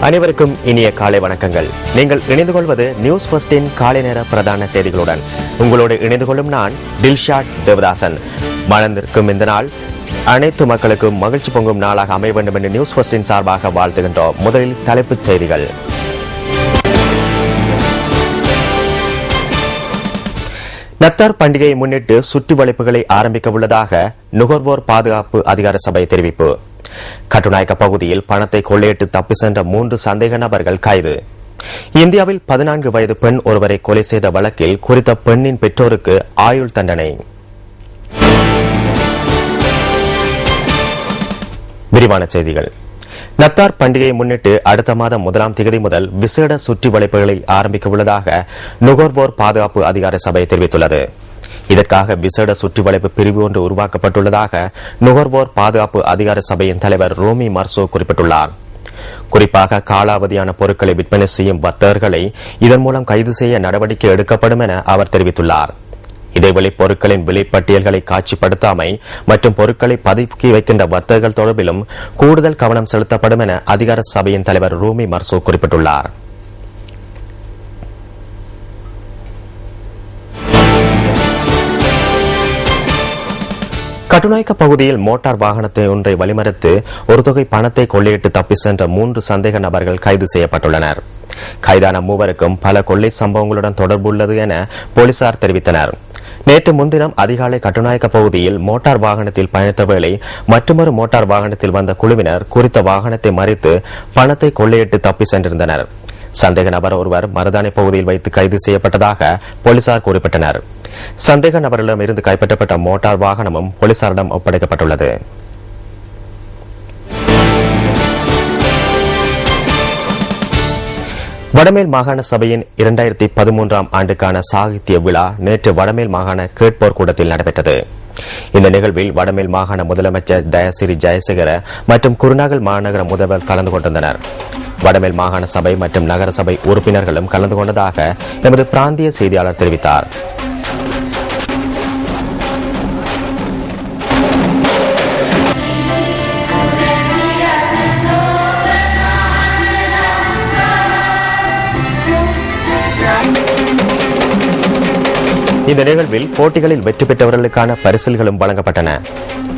அனைவருக்கும் இனிய காலை வணக்கங்கள். நீங்கள் இணைந்து கொள்வது நியூஸ் ஃபர்ஸ்டின் காலை நேர பிரதான செய்திகளுடன். உங்களோடு இணைந்து கொள்ளும் நான் டில்ஷாட் தேவதாசன். மலர்ந்திருக்கும் இந்த நாள் அனைத்து மக்களுக்கும் மகிழ்ச்சி பொங்கும் நாளாக அமைய வேண்டும் என்று நியூஸ் ஃபர்ஸ்டின் சார்பாக வாழ்த்துகின்றோம். முதலில் தலைப்புச் செய்திகள். நத்தார் பண்டிகையை முன்னிட்டு சுற்றி வளைப்புகளை ஆரம்பிக்க உள்ளதாக நுகர்வோர் பாதுகாப்பு அதிகார சபை தெரிவிப்பு. கட்டுநாயக்க பகுதியில் பணத்தை கொள்ளையிட்டு தப்பி சென்ற 3 சந்தேக நபர்கள் கைது. இந்தியாவில் 14 வயது பெண் ஒருவரை கொலை செய்த வழக்கில் குறித்த பெண்ணின் பெற்றோருக்கு ஆயுள் தண்டனை. விரிவான செய்திகள். நத்தார் பண்டிகையை முன்னிட்டு அடுத்த மாதம் 1ஆம் தேதி முதல் விசேட சுற்றி வளைப்புகளை ஆரம்பிக்க உள்ளதாக நுகர்வோர் பாதுகாப்பு அதிகார சபை தெரிவித்துள்ளது. இதற்காக விசேட சுற்றி வளைப்பு பிரிவு ஒன்று உருவாக்கப்பட்டுள்ளதாக நுகர்வோர் பாதுகாப்பு அதிகார சபையின் தலைவர் ரோமி மர்சோ குறிப்பிட்டுள்ளார். குறிப்பாக காலாவதியான பொருட்களை விற்பனை செய்யும் வர்த்தகர்களை இதன் மூலம் கைது செய்ய நடவடிக்கை எடுக்கப்படும் என அவர் தெரிவித்துள்ளார். இதேவேளை பொருட்களின் விலைப்பட்டியல்களை காட்சிப்படுத்தாமை மற்றும் பொருட்களை பதுக்கி வைக்கின்ற வர்த்தகர்கள் தொடர்பிலும் கூடுதல் கவனம் செலுத்தப்படும் என அதிகார சபையின் தலைவர் ரோமி மர்சோ குறிப்பிட்டுள்ளார். கட்டுநாயக்க பகுதியில் மோட்டார் வாகனத்தை ஒன்றை வழிமறித்து ஒரு தொகை பணத்தை கொள்ளையிட்டு தப்பி சென்ற 3 சந்தேக நபர்கள் கைது செய்யப்பட்டுள்ளனர். கைதான மூவருக்கும் பல கொள்ளை சம்பவங்களுடன் தொடர்பு உள்ளது என போலீசார் தெரிவித்தனர். நேற்று முன்தினம் அதிகாலை கட்டுநாயக்க பகுதியில் மோட்டார் வாகனத்தில் பயணித்த வேளை மற்றொரு மோட்டார் வாகனத்தில் வந்த குழுவினர் குறித்த வாகனத்தை மறித்து பணத்தை கொள்ளையிட்டு தப்பி சென்றிருந்தனர். சந்தேக நபர் ஒருவர் மருதானை பகுதியில் வைத்து கைது செய்யப்பட்டதாக போலீசார் குறிப்பிட்டனர். சந்தேக நபரிடம் இருந்து கைப்பற்றப்பட்ட மோட்டார் வாகனமும் போலீசாரிடம் ஒப்படைக்கப்பட்டுள்ளது. வடமேல் மாகாண சபையின் 2013ஆம் ஆண்டுக்கான சாகித்ய விழா நேற்று வடமேல் மாகாண கேட்போர் கூடத்தில் நடைபெற்றது. இந்த நிகழ்வில் வடமேல் மாகாண முதலமைச்சர் தயாசிறி ஜெயசேகர மற்றும் குருநாகல் மாநகர முதல்வர் கலந்து கொண்டிருந்தனர். வடமேல் மாகாண சபை மற்றும் நகர சபை உறுப்பினர்களும் கலந்து கொண்டதாக எமது பிராந்திய செய்தியாளர் தெரிவித்தார். இந்த நிகழ்வில் போட்டிகளில் வெற்றி பெற்றவர்களுக்கான பரிசில்களும் வழங்கப்பட்டன.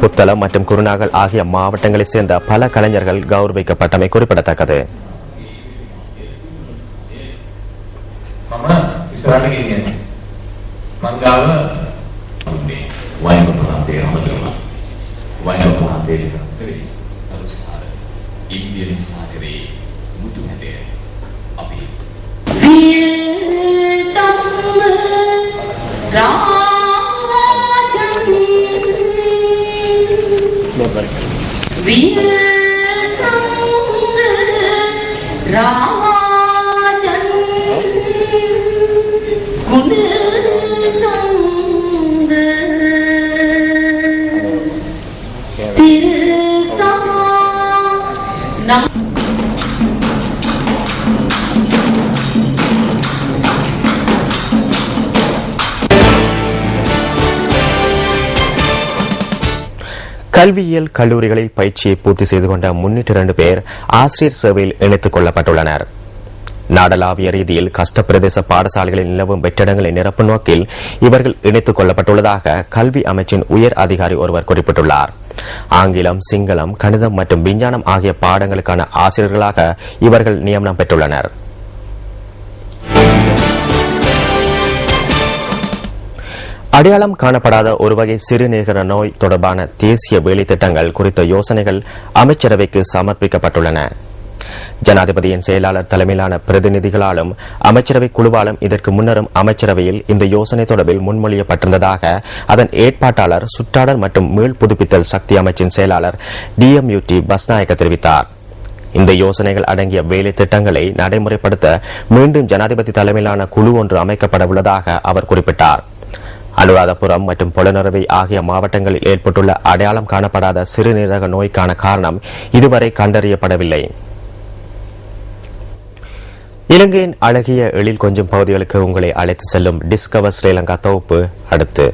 புத்தளம் மற்றும் குருநாகல் ஆகிய மாவட்டங்களைச் சேர்ந்த பல கலைஞர்கள் கௌரவிக்கப்பட்டமை குறிப்பிடத்தக்கது. கல்வியியல் கல்லூரிகளில் பயிற்சியை பூர்த்தி செய்து கொண்ட 302 பேர் ஆசிரியர் சேவையில் இணைத்துக் கொள்ளப்பட்டுள்ளனர். நாடளாவிய ரீதியில் கஷ்டப்பிரதேச பாடசாலைகளில் நிலவும் வெற்றிடங்களை நிரப்பும் நோக்கில் இவர்கள் இணைத்துக் கொள்ளப்பட்டுள்ளதாக கல்வி அமைச்சின் உயர் அதிகாரி ஒருவர் குறிப்பிட்டுள்ளார். ஆங்கிலம், சிங்களம், கணிதம் மற்றும் விஞ்ஞானம் ஆகிய பாடங்களுக்கான ஆசிரியர்களாக இவர்கள் நியமனம் பெற்றுள்ளனர். அடையாளம் காணப்படாத ஒரு வகை சிறுநீரக நோய் தொடர்பான தேசிய வேலை திட்டங்கள் குறித்த யோசனைகள் அமைச்சரவைக்கு சமர்ப்பிக்கப்பட்டுள்ளன. ஜனாதிபதியின் செயலாளர் தலைமையிலான பிரதிநிதிகளாலும் அமைச்சரவை குழுவாலும் இதற்கு முன்னரும் அமைச்சரவையில் இந்த யோசனை தொடர்பில் முன்மொழியப்பட்டிருந்ததாக அதன் ஏற்பாட்டாளர் சுற்றாடல் மற்றும் மீள் புதுப்பித்தல் சக்தி அமைச்சின் செயலாளர் DMUT பஸ்நாயக்க தெரிவித்தார். இந்த யோசனைகள் அடங்கிய வேலை திட்டங்களை நடைமுறைப்படுத்த மீண்டும் ஜனாதிபதி தலைமையிலான குழு ஒன்று அமைக்கப்பட உள்ளதாக அவர் குறிப்பிட்டார். அனுராதபுரம் மற்றும் பொலனறுவை ஆகிய மாவட்டங்களில் ஏற்பட்டுள்ள அடையாளம் காணப்படாத சிறுநீரக நோய்க்கான காரணம் இதுவரை கண்டறியப்படவில்லை. இலங்கையின் அழகிய எழில் கொஞ்சம் பகுதிகளுக்கு உங்களை அழைத்து செல்லும் டிஸ்கவர் ஸ்ரீலங்கா தொகுப்பு அடுத்து.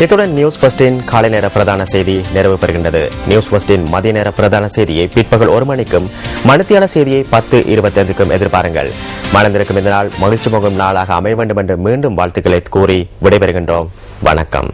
இத்துடன் நியூஸ் ஃபர்ஸ்டின் காலை நேர பிரதான செய்தி நிறைவு பெறுகின்றது. நியூஸ் ஃபர்ஸ்டின் மதிய நேர பிரதான செய்தியை பிற்பகல் 1 மணிக்கும் மணித்தியால செய்தியை 10:25க்கும் எதிர்பாருங்கள். மணந்திருக்கும் இந்த நாள் மகிழ்ச்சி முகம் நாளாக அமைய வேண்டும் என்று மீண்டும் வாழ்த்துக்களை கூறி விடைபெறுகின்றோம். வணக்கம்.